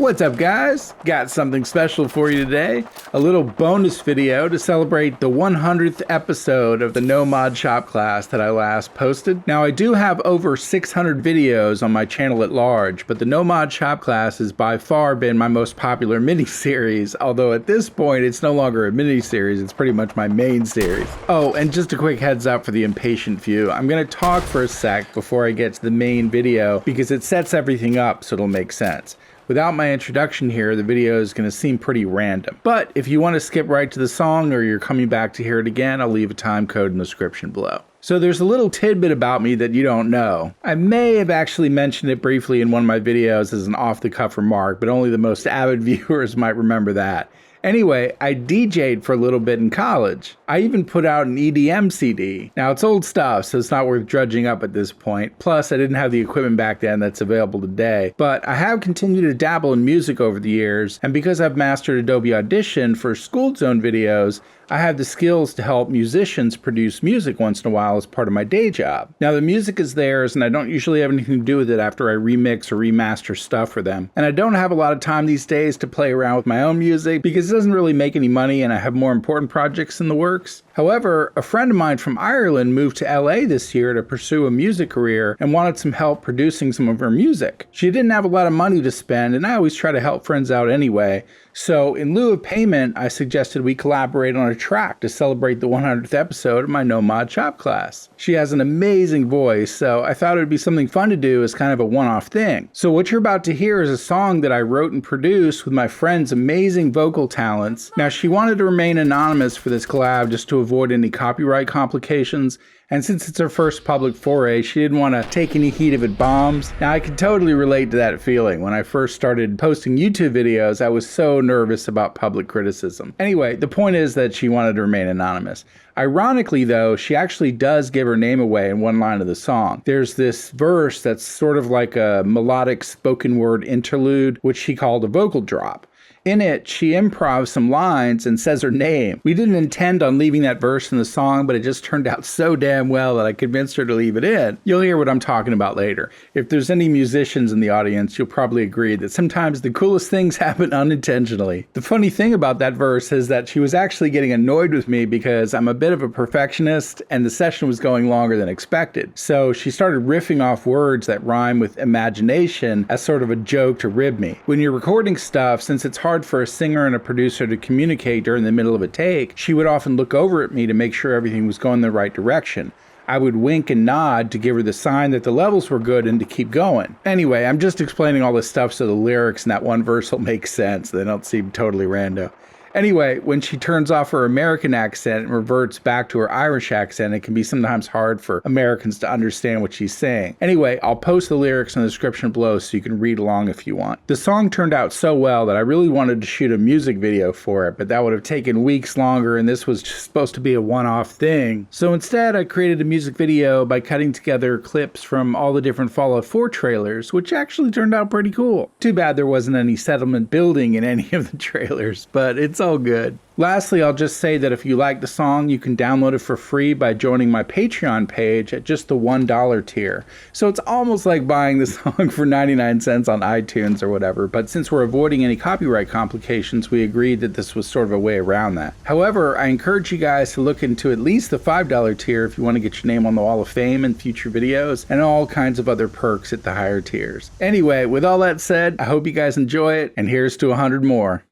What's up, guys? Got something special for you today. A little bonus video to celebrate the 100th episode of the No Mod Shop class that I last posted. Now, I do have over 600 videos on my channel at large, but the No Mod Shop class has by far been my most popular mini-series, although at this point, it's no longer a mini-series, it's pretty much my main series. Oh, and just a quick heads up for the impatient few, I'm gonna talk for a sec before I get to the main video because it sets everything up so it'll make sense. Without my introduction here, the video is going to seem pretty random. But if you want to skip right to the song or you're coming back to hear it again, I'll leave a time code in the description below. So there's a little tidbit about me that you don't know. I may have actually mentioned it briefly in one of my videos as an off-the-cuff remark, but only the most avid viewers might remember that. Anyway, I DJ'd for a little bit in college. I even put out an EDM CD. Now, it's old stuff, so it's not worth drudging up at this point. Plus, I didn't have the equipment back then that's available today. But I have continued to dabble in music over the years, and because I've mastered Adobe Audition for Skooled Zone videos, I have the skills to help musicians produce music once in a while as part of my day job. Now, the music is theirs, and I don't usually have anything to do with it after I remix or remaster stuff for them. And I don't have a lot of time these days to play around with my own music because it doesn't really make any money and I have more important projects in the works. However, a friend of mine from Ireland moved to LA this year to pursue a music career and wanted some help producing some of her music. She didn't have a lot of money to spend, and I always try to help friends out anyway. So in lieu of payment, I suggested we collaborate on a track to celebrate the 100th episode of my No Mod Shop class. She has an amazing voice, so I thought it would be something fun to do as kind of a one-off thing. So what you're about to hear is a song that I wrote and produced with my friend's amazing vocal talents. Now, she wanted to remain anonymous for this collab just to avoid any copyright complications. And since it's her first public foray, she didn't want to take any heat if it bombs. Now, I can totally relate to that feeling. When I first started posting YouTube videos, I was so nervous about public criticism. Anyway, the point is that she wanted to remain anonymous. Ironically, though, she actually does give her name away in one line of the song. There's this verse that's sort of like a melodic spoken word interlude, which she called a vocal drop. In it, she improvs some lines and says her name. We didn't intend on leaving that verse in the song, but it just turned out so damn well that I convinced her to leave it in. You'll hear what I'm talking about later. If there's any musicians in the audience, you'll probably agree that sometimes the coolest things happen unintentionally. The funny thing about that verse is that she was actually getting annoyed with me because I'm a bit of a perfectionist and the session was going longer than expected. So she started riffing off words that rhyme with imagination as sort of a joke to rib me. When you're recording stuff, since it's hard for a singer and a producer to communicate during the middle of a take, she would often look over at me to make sure everything was going the right direction. I would wink and nod to give her the sign that the levels were good and to keep going. Anyway, I'm just explaining all this stuff so the lyrics in that one verse will make sense. They don't seem totally rando. Anyway, when she turns off her American accent and reverts back to her Irish accent, it can be sometimes hard for Americans to understand what she's saying. Anyway, I'll post the lyrics in the description below so you can read along if you want. The song turned out so well that I really wanted to shoot a music video for it, but that would have taken weeks longer and this was just supposed to be a one-off thing. So instead, I created a music video by cutting together clips from all the different Fallout 4 trailers, which actually turned out pretty cool. Too bad there wasn't any settlement building in any of the trailers, but it's all good. Lastly, I'll just say that if you like the song, you can download it for free by joining my Patreon page at just the $1 tier. So it's almost like buying the song for 99 cents on iTunes or whatever, but since we're avoiding any copyright complications, we agreed that this was sort of a way around that. However, I encourage you guys to look into at least the $5 tier if you want to get your name on the Wall of Fame in future videos, and all kinds of other perks at the higher tiers. Anyway, with all that said, I hope you guys enjoy it, and here's to 100 more.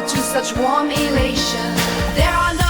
to such warm elation. There are no